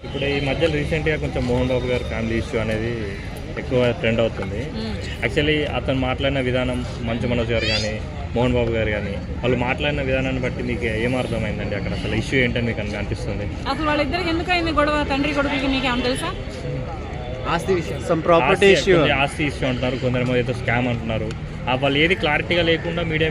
ఇప్పుడు ఈ మధ్య రీసెంట్గా కొంచెం మోహన్ బాబు గారి ఫ్యామిలీ ఇష్యూ అనేది ఎక్కువ ట్రెండ్ అవుతుంది. యాక్చువల్లీ అతను మాట్లాడిన విధానం, మంచు మనోజ్ గారు కానీ మోహన్ బాబు గారు కానీ వాళ్ళు మాట్లాడిన విధానాన్ని బట్టి మీకు ఏమర్థమైందండి? అక్కడ అసలు ఇష్యూ ఏంటని మీకు అనిపిస్తుంది? అసలు వాళ్ళిద్దరికి ఎందుకైంది గొడవ? తండ్రి కొడుకుకి మీకు ఏమన్నా తెలుసా? ఆస్తి విషయం, సమ్ ప్రాపర్టీ ఇష్యూ, ఆస్తి ఇష్యూ అంటున్నారు, కొందరేమో ఏదో స్కామ్ అంటున్నారు. వాళ్ళు ఏది క్లారిటీగా లేకుండా మీడియా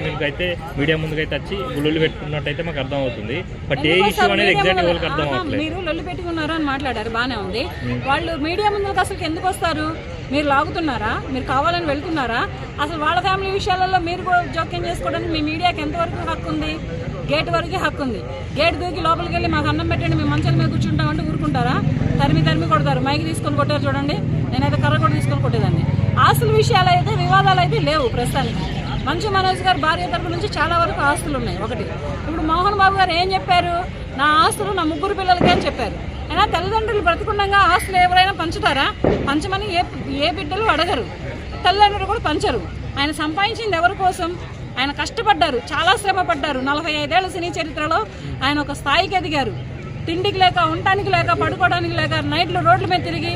ముందుకైతే వచ్చి లొల్లి పెట్టుకున్నట్టయితే మాకు అర్థం అవుతుంది. బట్ ఏ ఇష్యూ అనేది ఎగ్జాక్ట్ వాళ్ళకి అర్థం అవుతుంది. మీరు లొల్లి పెట్టుకున్నారు అని మాట్లాడారు, బాగానే ఉంది. వాళ్ళు మీడియా ముందుకు అసలు ఎందుకు వస్తారు? మీరు లాగుతున్నారా? మీరు కావాలని వెళ్తున్నారా? అసలు వాళ్ళ ఫ్యామిలీ విషయాలలో మీరు జోక్యం చేసుకోవడానికి మీ మీడియాకి ఎంతవరకు హక్కు ఉంది? గేట్ వరకే హక్కు ఉంది. గేట్ దూకి లోపలికి వెళ్ళి మాకు అన్నం పెట్టండి, మేము మంచాల మీద కూర్చుంటామంటే ఊరుకుంటారా? తరిమి కొడతారు. మైకి తీసుకొని కొట్టారు చూడండి, నేనైతే కర్ర కూడా తీసుకొని కొట్టేదాన్ని. ఆస్తుల విషయాలు అయితే వివాదాలు అయితే లేవు ప్రస్తుతానికి. మంచు మనోజ్ గారు భార్య తరపు నుంచి చాలా వరకు ఆస్తులు ఉన్నాయి. ఒకటి, ఇప్పుడు మోహన్ బాబు గారు ఏం చెప్పారు? నా ఆస్తులు నా 3 పిల్లలకే అని చెప్పారు. అయినా తల్లిదండ్రులు బ్రతికుండగా ఆస్తులు ఎవరైనా పంచుతారా? పంచమని ఏ బిడ్డలు అడగరు, తల్లిదండ్రులు కూడా పంచరు. ఆయన సంపాదించింది ఎవరి కోసం? ఆయన కష్టపడ్డారు, చాలా శ్రమ పడ్డారు. 45 ఏళ్ల సినీ చరిత్రలో ఆయన ఒక స్థాయికి ఎదిగారు. తిండికి లేక, ఉండటానికి లేక, పడుకోవడానికి లేక, నైట్లు రోడ్ల మీద తిరిగి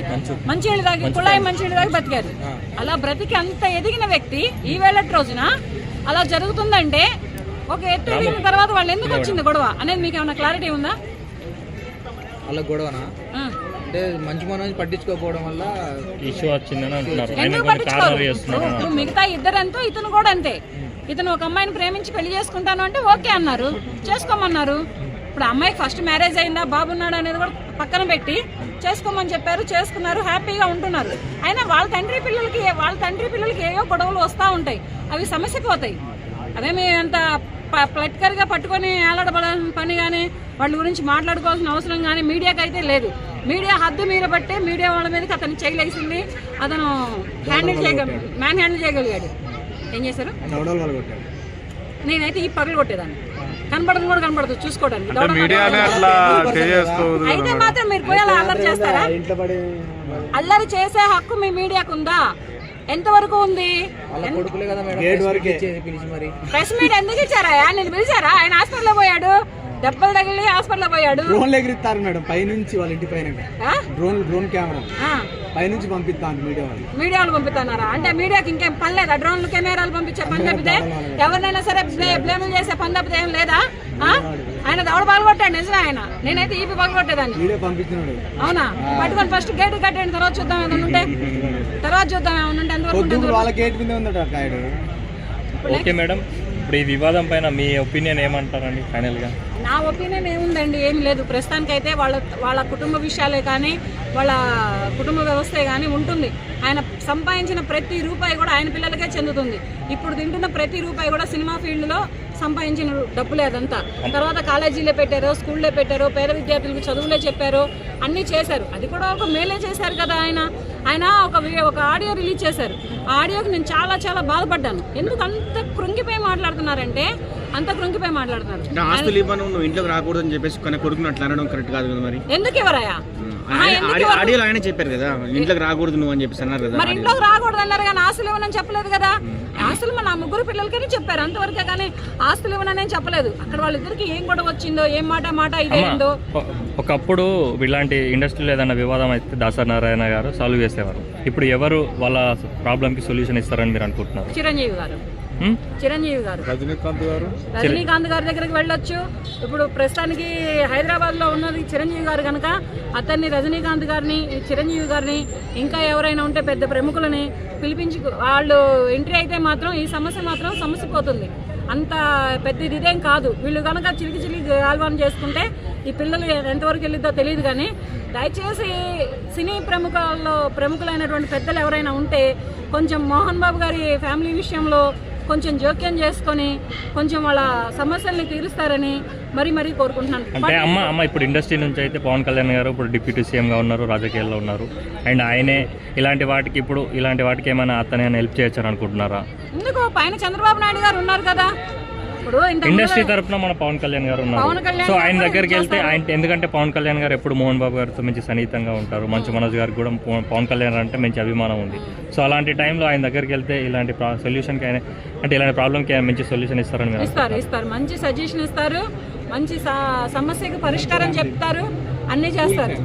మంచినీళ్ళు తాగి, కుళాయి మంచినీళ్ళు తాగి బతికారు. అలా బ్రతికి అంత ఎదిగిన వ్యక్తి ఈ వేళటి రోజున అలా జరుగుతుందంటే ఒక ఎత్తు ఎదిగిన తర్వాత వాళ్ళు ఎందుకు వచ్చింది గొడవ అనేది మీకు ఏమైనా క్లారిటీ ఉందా? అలా గొడవనా అంటే మంచు మనోజ్ పట్టించుకోకపోవడం వల్ల ఇష్యూ వచ్చిందని అంటున్నారు. ఎందుకు పట్టించుకోరు? ఇప్పుడు మిగతా ఇద్దరంతో ఇతను కూడా అంతే. ఇతను ఒక అమ్మాయిని ప్రేమించి పెళ్లి చేసుకుంటాను అంటే ఓకే అన్నారు, చేసుకోమన్నారు. ఇప్పుడు అమ్మాయికి ఫస్ట్ మ్యారేజ్ అయిందా, బాబున్నాడు అనేది కూడా పక్కన పెట్టి చేసుకోమని చెప్పారు, చేసుకున్నారు, హ్యాపీగా ఉంటున్నారు. అయినా వాళ్ళ తండ్రి పిల్లలకి ఏవో గొడవలు వస్తూ ఉంటాయి, అవి సమస్యపోతాయి. అదేమి అంత ప్లట్కర్గా పట్టుకొని ఏలాడబడాల్సిన పని కానీ వాళ్ళ గురించి మాట్లాడుకోవాల్సిన అవసరం కానీ మీడియాకి అయితే లేదు. మీడియా హద్దు మీద బట్టే మీడియా వాళ్ళ మీదకి అతను చేయలేసింది, అతను మ్యాన్ హ్యాండిల్ చేయగలిగాడు. ఏం చేశారు? నేనైతే ఈ పగలు కొట్టేదాన్ని, కనపడదు కూడా కనపడదు చూసుకోవడానికి. అయితే మాత్రం మీరు పోయి అలా అల్లరి చేస్తారా? అల్లరి చేసే హక్కు మీ మీడియాకు ఉందా? ఎంతవరకు ఉంది? ప్రెస్ మీట్ ఎందుకు ఇచ్చారా? నేను పిలిచారా? ఆయన హాస్పిటల్లో పోయాడు, దెబ్బలు తగిలి హాస్పిటల్లో పోయాడు. డ్రోన్ ఎగిరిస్తారు మేడం పైనుంచి, వాళ్ళ ఇంటి పైన డ్రోన్ కెమెరా పైనుంచి పంపిస్తాను మీడియా వాళ్ళు పంపిస్తున్నారా? అంటే మీడియాకి ఇంకేం పని లేదా? డ్రోన్లు కెమెరాలు పంపించే పని తప్పితే ఎవరినైనా సరే బ్లేములు చేసే పని తప్పితే ఏం లేదా? ఆయన దవడ పగలగొట్టాడు నిజమే. ఆయన నేనైతే ఈపీ పగలగొట్టేదాన్ని. అవునా? పట్టుకొని ఫస్ట్ గేట్ కట్టండి, తర్వాత చూద్దాం ఏమన్నా ఉంటే. ఓకే మేడం, ఇప్పుడు ఈ వివాదం పైన మీ ఒపీనియన్ ఏమంటారండి ఫైనల్గా? నా ఒపీనియన్ ఏముందండి, ఏమి లేదు. ప్రస్తుతానికైతే వాళ్ళ కుటుంబ విషయాలే కానీ, వాళ్ళ కుటుంబ వ్యవస్థే కానీ ఉంటుంది. ఆయన సంపాదించిన ప్రతి రూపాయి కూడా ఆయన పిల్లలకే చెందుతుంది. ఇప్పుడు తింటున్న ప్రతి రూపాయి కూడా సినిమా ఫీల్డ్లో సంపాదించిన డబ్బులే. అదంతా తర్వాత కాలేజీలో పెట్టారు, స్కూల్లో పెట్టారు, పేద విద్యార్థులకు చదువులే చెప్పారు, అన్నీ చేశారు. అది కూడా ఒక మేలే చేశారు కదా. ఆయన ఒక ఆడియో రిలీజ్ చేశారు. ఆ ఆడియోకి నేను చాలా చాలా బాధపడ్డాను. ఎందుకు అంత కృంగిపోయి మాట్లాడుతున్నారంటే అంత కృంగిపోయి మాట్లాడుతున్నారు. ఇంట్లోకి రాకూడదని చెప్పేసి కొడుకున్నట్లు అనడం కరెక్ట్ కాదు కదా. మరి ఎందుకు ఎవరయ్యా? ఆడియోలో ఆయన చెప్పారు కదా ఇంట్లోకి రాకూడదు నువ్వు అని చెప్పేసి అన్నారు కదా. మరి ఇంట్లోకి రాకూడదు అన్నారు కానీ ఆస్తులు ఇవ్వనని చెప్పలేదు కదా. ఆస్తులు మన 3 పిల్లలకని చెప్పారు అంతవరకే, కానీ ఆస్తులు ఇవ్వనని చెప్పలేదు. అక్కడ వాళ్ళిద్దరికి ఏం గొడవ వచ్చిందో, ఏం మాట ఇదేందో. ఒకప్పుడు ఇలాంటి ఇండస్ట్రీలో ఏదైనా వివాదం అయితే దాసరి నారాయణ గారు సాల్వ్ చేసేవారు. ఇప్పుడు ఎవరు వాళ్ళ ప్రాబ్లంకి సొల్యూషన్ ఇస్తారని మీరు అనుకుంటున్నారు? చిరంజీవి గారు, రజనీకాంత్ గారి దగ్గరికి వెళ్ళొచ్చు. ఇప్పుడు ప్రస్తుతానికి హైదరాబాద్లో ఉన్నది చిరంజీవి గారు కనుక అతన్ని, రజనీకాంత్ గారిని, చిరంజీవి గారిని, ఇంకా ఎవరైనా ఉంటే పెద్ద ప్రముఖులని పిలిపించి వాళ్ళు ఎంట్రీ అయితే మాత్రం ఈ సమస్య మాత్రం సమస్యపోతుంది. అంత పెద్ద ఇదేం కాదు. వీళ్ళు కనుక చిలికి ఆల్వాన్ చేసుకుంటే ఈ పిల్లలు ఎంతవరకు వెళ్ళిద్దో తెలియదు. కానీ దయచేసి సినీ ప్రముఖులైనటువంటి పెద్దలు ఎవరైనా ఉంటే కొంచెం మోహన్ బాబు గారి ఫ్యామిలీ విషయంలో కొంచెం జోక్యం చేసుకొని కొంచెం వాళ్ళ సమస్యల్ని తీరుస్తారని మరీ కోరుకుంటున్నాను. అంటే అమ్మ ఇప్పుడు ఇండస్ట్రీ నుంచి అయితే పవన్ కళ్యాణ్ గారు ఇప్పుడు డిప్యూటీ సీఎంగా ఉన్నారు, రాజకీయాల్లో ఉన్నారు. అండ్ ఆయనే ఇలాంటి వాటికి ఏమైనా అతనే హెల్ప్ చేయొచ్చని అనుకుంటున్నారా? ఎందుకు పైన చంద్రబాబు నాయుడు గారు ఉన్నారు కదా. ఇప్పుడు ఇండస్ట్రీ తరఫున మన పవన్ కళ్యాణ్ గారు ఉన్నారు. సో ఆయన దగ్గరికి వెళ్తే ఎందుకంటే పవన్ కళ్యాణ్ గారు ఎప్పుడు మోహన్ బాబు గారితో మంచి సన్నిహితంగా ఉంటారు. మంచు మనోజ్ గారికి కూడా పవన్ కళ్యాణ్ అంటే మంచి అభిమానం ఉంది. సో అలాంటి టైంలో ఆయన దగ్గరికి వెళ్తే ఇలాంటి సొల్యూషన్కి అంటే ఇలాంటి ప్రాబ్లంకి మంచి సొల్యూషన్ ఇస్తారని ఇస్తారు. మంచి సజెషన్ ఇస్తారు, మంచి సమస్యకు పరిష్కారం చెప్తారు, అన్నీ చేస్తారు.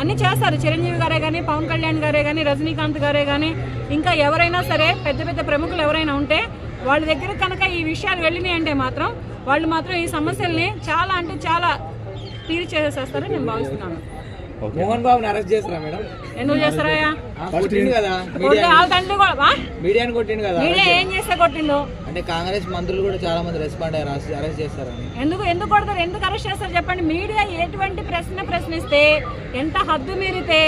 అన్ని చేస్తారు. చిరంజీవి గారే కానీ, పవన్ కళ్యాణ్ గారే కానీ, రజనీకాంత్ గారే కానీ, ఇంకా ఎవరైనా సరే పెద్ద పెద్ద ప్రముఖులు ఎవరైనా ఉంటే వాళ్ళ దగ్గర కనుక ఈ విషయాలు వెళ్ళినాయి అంటే మాత్రం వాళ్ళు మాత్రం ఈ సమస్యల్ని చాలా అంటే చాలా తీర్చేసేస్తారని నేను భావిస్తున్నాను. మోహన్ బాబుని అరెస్ట్ చేస్తారా మేడం? ఎందుకు చేస్తారయ్యా? కొట్టిండు కదా వాళ్ళ తండ్రి కూడా మీడియాని కొట్టిండు కదా. మీడియా ఏం చేస్తే కొట్టిండు? అంటే కాంగ్రెస్ మంత్రులు కూడా చాలా మంది రెస్పాండ్ అయ్యారు, అరెస్ట్ చేస్తారని. ఎందుకు కొడతారు? ఎందుకు అరెస్ట్ చేస్తారు చెప్పండి? మీడియా ఎటువంటి ప్రశ్నిస్తే, ఎంత హద్దు మీరితే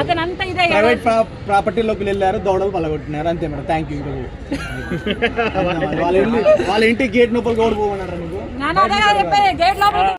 అతను అంత ఇదే ప్రైవేట్ ప్రాపర్టీలోకి వెళ్ళారు, దౌడలు పలగొట్టినారు, అంతే మేడం. Thank you. వాళ్ళ ఇంటి గేట్ లోపలికి ఓడిపోమన్నారు. నాన్న అదే చెప్పేది, గేట్ లోపల